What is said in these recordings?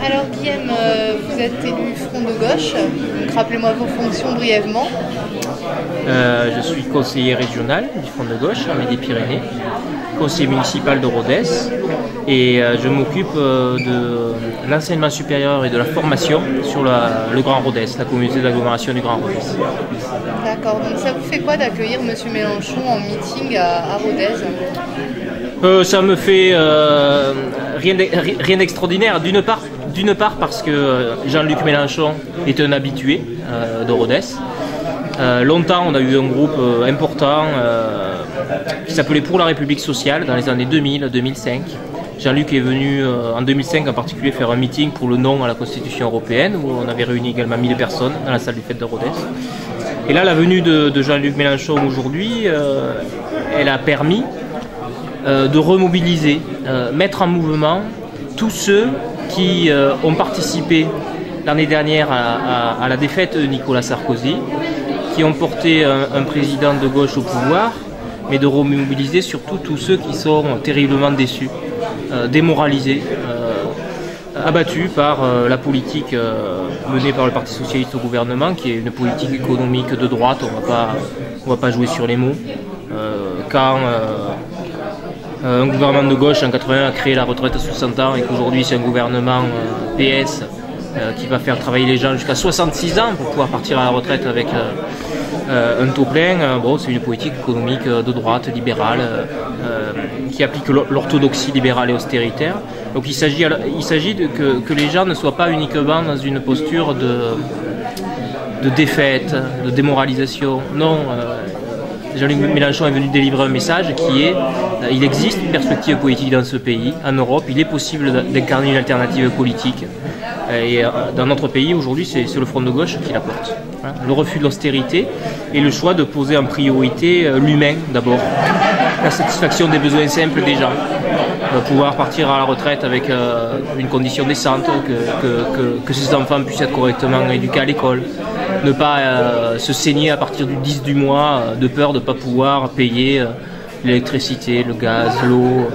Alors Guillaume, vous êtes élu Front de Gauche, donc rappelez-moi vos fonctions brièvement. Je suis conseiller régional du Front de Gauche en Midi-Pyrénées, conseiller municipal de Rodez et je m'occupe de l'enseignement supérieur et de la formation sur le Grand Rodez, la communauté d'agglomération du Grand Rodez. D'accord, donc ça vous fait quoi d'accueillir M. Mélenchon en meeting à Rodez? Ça me fait rien d'extraordinaire, d'une part parce que Jean-Luc Mélenchon est un habitué de Rodez. Longtemps on a eu un groupe important qui s'appelait Pour la République sociale dans les années 2000-2005. Jean-Luc est venu en 2005 en particulier faire un meeting pour le non à la Constitution européenne où on avait réuni également 1000 personnes dans la salle du Fête de Rodez. Et là la venue de Jean-Luc Mélenchon aujourd'hui, elle a permis de remobiliser, mettre en mouvement tous ceux qui ont participé l'année dernière à la défaite de Nicolas Sarkozy, qui ont porté un président de gauche au pouvoir, mais de remobiliser surtout tous ceux qui sont terriblement déçus, démoralisés, abattus par la politique menée par le Parti socialiste au gouvernement, qui est une politique économique de droite. On va pas jouer sur les mots. Quand un gouvernement de gauche en 80 a créé la retraite à 60 ans et qu'aujourd'hui c'est un gouvernement PS qui va faire travailler les gens jusqu'à 66 ans pour pouvoir partir à la retraite avec un taux plein, bon, c'est une politique économique de droite, libérale, qui applique l'orthodoxie libérale et austéritaire. Donc il s'agit que les gens ne soient pas uniquement dans une posture de défaite, de démoralisation. Non, Jean-Luc Mélenchon est venu délivrer un message qui est il existe une perspective politique dans ce pays, en Europe, il est possible d'incarner une alternative politique. Et dans notre pays, aujourd'hui, c'est le Front de Gauche qui la porte. Le refus de l'austérité et le choix de poser en priorité l'humain d'abord. La satisfaction des besoins simples des gens. Pouvoir partir à la retraite avec une condition décente, que ses enfants puissent être correctement éduqués à l'école. Ne pas se saigner à partir du 10 du mois de peur de ne pas pouvoir payer l'électricité, le gaz, l'eau.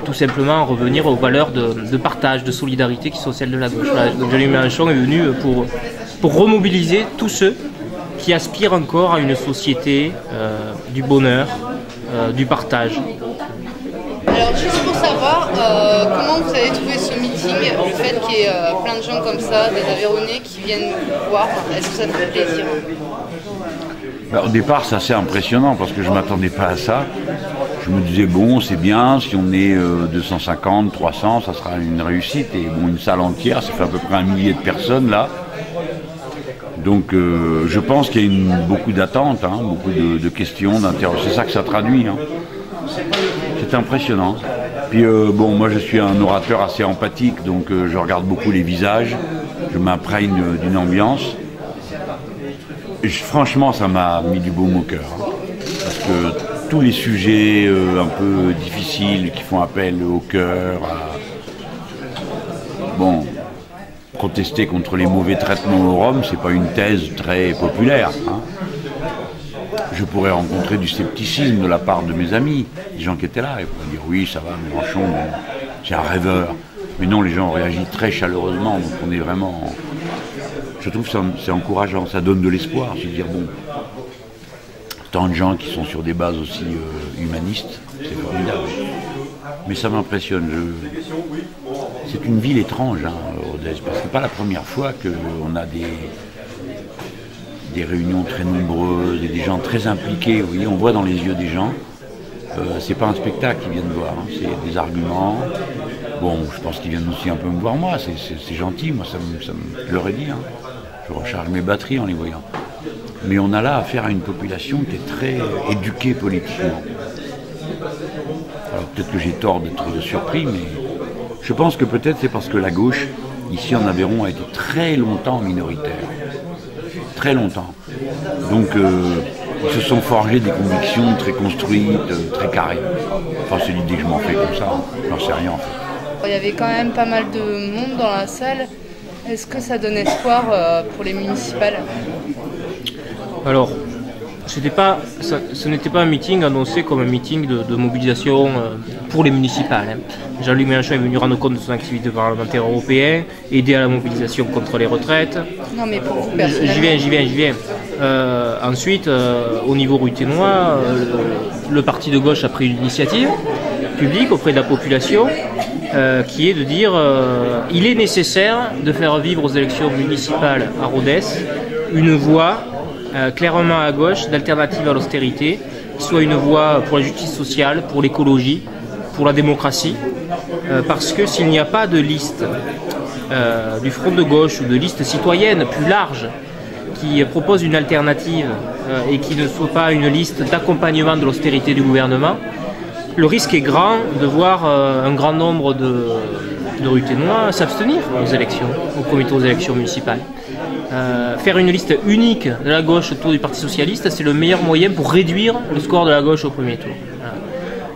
Tout simplement revenir aux valeurs de partage, de solidarité qui sont celles de la gauche. Donc Jean-Luc Mélenchon est venu pour remobiliser tous ceux qui aspirent encore à une société du bonheur, du partage. Alors juste pour savoir, comment vous avez trouvé ce meeting, le fait qu'il y ait plein de gens comme ça, des Aveyronnais qui viennent vous voir, est-ce que ça fait plaisir? Au départ, c'est assez impressionnant parce que je ne m'attendais pas à ça. Je me disais, bon, c'est bien, si on est 250, 300, ça sera une réussite. Et bon, une salle entière, ça fait à peu près 1 millier de personnes là. Donc je pense qu'il y a beaucoup d'attentes, beaucoup de questions, d'interrogations. C'est ça que ça traduit. C'est impressionnant. Puis bon, moi je suis un orateur assez empathique, donc je regarde beaucoup les visages, je m'imprègne d'une ambiance. Et franchement, ça m'a mis du baume au cœur. Parce que tous les sujets un peu difficiles qui font appel au cœur, bon, protester contre les mauvais traitements aux Roms, c'est pas une thèse très populaire. Je pourrais rencontrer du scepticisme de la part de mes amis, des gens qui étaient là, et pourraient dire oui, ça va, Mélenchon, c'est un rêveur. Mais non, les gens ont réagi très chaleureusement, donc on est vraiment... Je trouve que c'est encourageant, ça donne de l'espoir, c'est de dire bon, tant de gens qui sont sur des bases aussi humanistes, c'est formidable. Mais ça m'impressionne. C'est une ville étrange, Rodez, parce que c'est pas la première fois qu'on a des réunions très nombreuses et des gens très impliqués. Vous voyez, on voit dans les yeux des gens. C'est pas un spectacle qu'ils viennent voir, c'est des arguments. Bon, je pense qu'ils viennent aussi un peu me voir moi, c'est gentil, moi je leur ai dit. Je recharge mes batteries en les voyant. Mais on a là affaire à une population qui est très éduquée politiquement. Alors peut-être que j'ai tort d'être surpris, mais je pense que peut-être c'est parce que la gauche, ici en Aveyron, a été très longtemps minoritaire. Très longtemps. Donc ils se sont forgés des convictions très construites, très carrées. Enfin c'est l'idée que je m'en fais comme ça, j'en sais rien en fait. Il y avait quand même pas mal de monde dans la salle. Est-ce que ça donne espoir pour les municipales? Alors, ce n'était pas un meeting annoncé comme un meeting de mobilisation pour les municipales. Hein. Jean-Luc Mélenchon est venu rendre compte de son activité parlementaire européen, aider à la mobilisation contre les retraites. Non mais pour vous personnellement. J'y viens. Ensuite, au niveau ruténois, le parti de gauche a pris une initiative publique auprès de la population qui est de dire il est nécessaire de faire vivre aux élections municipales à Rodez une voie clairement à gauche d'alternative à l'austérité, qui soit une voie pour la justice sociale, pour l'écologie, pour la démocratie, parce que s'il n'y a pas de liste du front de gauche ou de liste citoyenne plus large qui propose une alternative et qui ne soit pas une liste d'accompagnement de l'austérité du gouvernement, le risque est grand de voir un grand nombre de ruténois s'abstenir aux élections, au comité aux élections municipales. Faire une liste unique de la gauche autour du Parti Socialiste, c'est le meilleur moyen pour réduire le score de la gauche au premier tour. Voilà.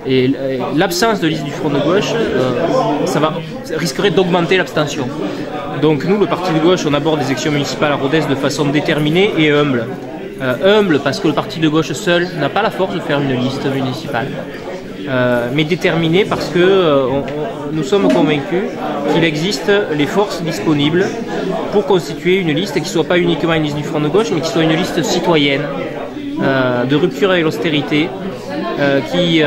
Et l'absence de liste du front de gauche, ça risquerait d'augmenter l'abstention. Donc nous, le Parti de gauche, on aborde les élections municipales à Rodez de façon déterminée et humble. Humble parce que le Parti de gauche seul n'a pas la force de faire une liste municipale. Mais déterminé parce que nous sommes convaincus qu'il existe les forces disponibles pour constituer une liste qui ne soit pas uniquement une liste du Front de gauche, mais qui soit une liste citoyenne, de rupture avec l'austérité, qui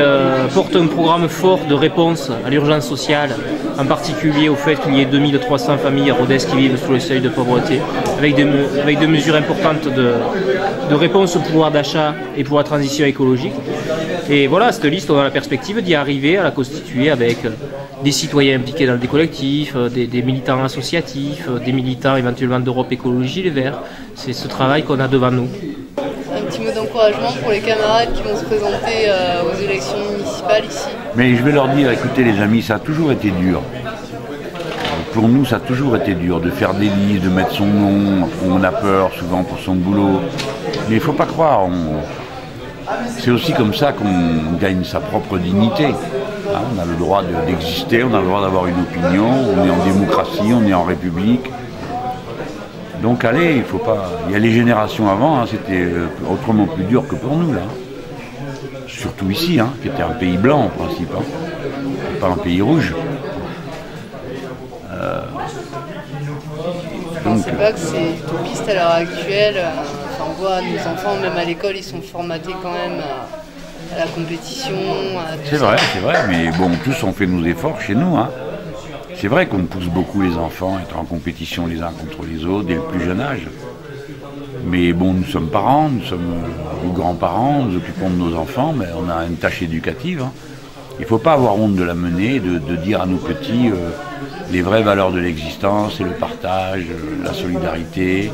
porte un programme fort de réponse à l'urgence sociale, en particulier au fait qu'il y ait 2300 familles à Rodez qui vivent sous le seuil de pauvreté, avec des mesures importantes de réponse au pouvoir d'achat et pour la transition écologique. Et voilà, cette liste, on a la perspective d'y arriver à la constituer avec des citoyens impliqués dans des collectifs, des militants associatifs, des militants éventuellement d'Europe Écologie Les Verts. C'est ce travail qu'on a devant nous. Un petit mot d'encouragement pour les camarades qui vont se présenter aux élections municipales ici. Mais je vais leur dire, écoutez les amis, ça a toujours été dur. Pour nous, ça a toujours été dur de faire des listes, de mettre son nom. On a peur souvent pour son boulot. Mais il ne faut pas croire. C'est aussi comme ça qu'on gagne sa propre dignité. Hein, on a le droit d'exister, on a le droit d'avoir une opinion. On est en démocratie, on est en république. Donc allez, il faut pas. Il y a les générations avant, hein, c'était autrement plus dur que pour nous là. Surtout ici, hein, qui était un pays blanc en principe, hein, et pas un pays rouge. Je ne pensais pas que c'est utopiste à l'heure actuelle. Enfin, on voit nos enfants, même à l'école, ils sont formatés quand même à la compétition. C'est vrai, mais bon, tous on fait nos efforts chez nous. Hein. C'est vrai qu'on pousse beaucoup les enfants à être en compétition les uns contre les autres dès le plus jeune âge. Mais bon, nous sommes parents, nous sommes grands-parents, nous occupons de nos enfants, mais on a une tâche éducative. Hein. Il ne faut pas avoir honte de la mener, de dire à nos petits les vraies valeurs de l'existence, c'est le partage, la solidarité,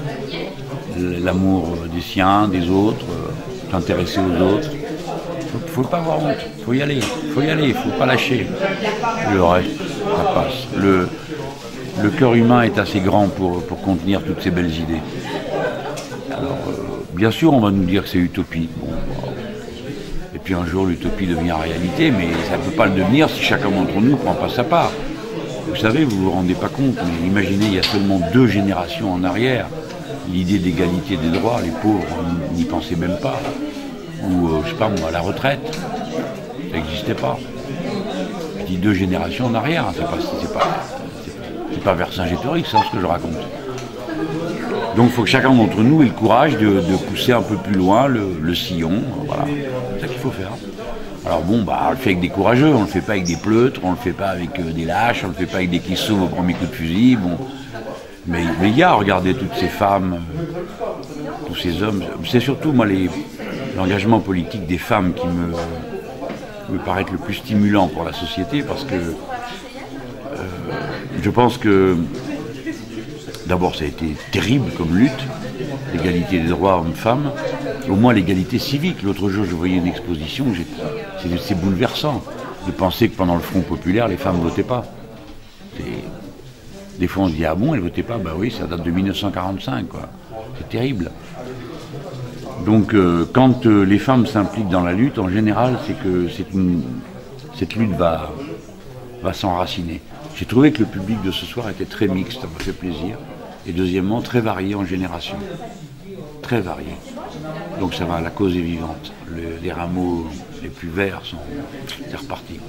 l'amour des siens, des autres, s'intéresser aux autres. Il ne faut pas avoir honte, il faut y aller, il ne faut pas lâcher. Le reste, ça passe. Le cœur humain est assez grand pour contenir toutes ces belles idées. Alors, bien sûr, on va nous dire que c'est utopie. Bon, et puis un jour, l'utopie devient réalité, mais ça ne peut pas le devenir si chacun d'entre nous ne prend pas sa part. Vous savez, vous ne vous rendez pas compte, mais imaginez, il y a seulement 2 générations en arrière, l'idée d'égalité des droits, les pauvres n'y pensaient même pas. Ou, je sais pas moi, la retraite, ça n'existait pas. Je dis 2 générations en arrière, hein, c'est pas Vercingétorix, c'est ce que je raconte. Donc il faut que chacun d'entre nous ait le courage de pousser un peu plus loin le sillon, voilà, c'est ça qu'il faut faire. Alors bon, on le fait avec des courageux, on ne le fait pas avec des pleutres, on ne le fait pas avec des lâches, on ne le fait pas avec des qui sauvent au premier coup de fusil, bon. Mais il y a, regardez toutes ces femmes, tous ces hommes, c'est surtout moi l'engagement politique des femmes qui me paraît le plus stimulant pour la société, parce que je pense que d'abord ça a été terrible comme lutte, l'égalité des droits hommes-femmes, au moins l'égalité civique. L'autre jour je voyais une exposition, c'est bouleversant de penser que pendant le Front populaire les femmes ne votaient pas. Des fois on se dit ah bon, elles ne votaient pas, bah oui, ça date de 1945 quoi, c'est terrible. Donc quand les femmes s'impliquent dans la lutte, en général c'est que cette lutte va s'enraciner. J'ai trouvé que le public de ce soir était très mixte, ça m'a fait plaisir. Et deuxièmement, très varié en génération. Très varié. Donc ça va, la cause est vivante. Les rameaux les plus verts c'est reparti.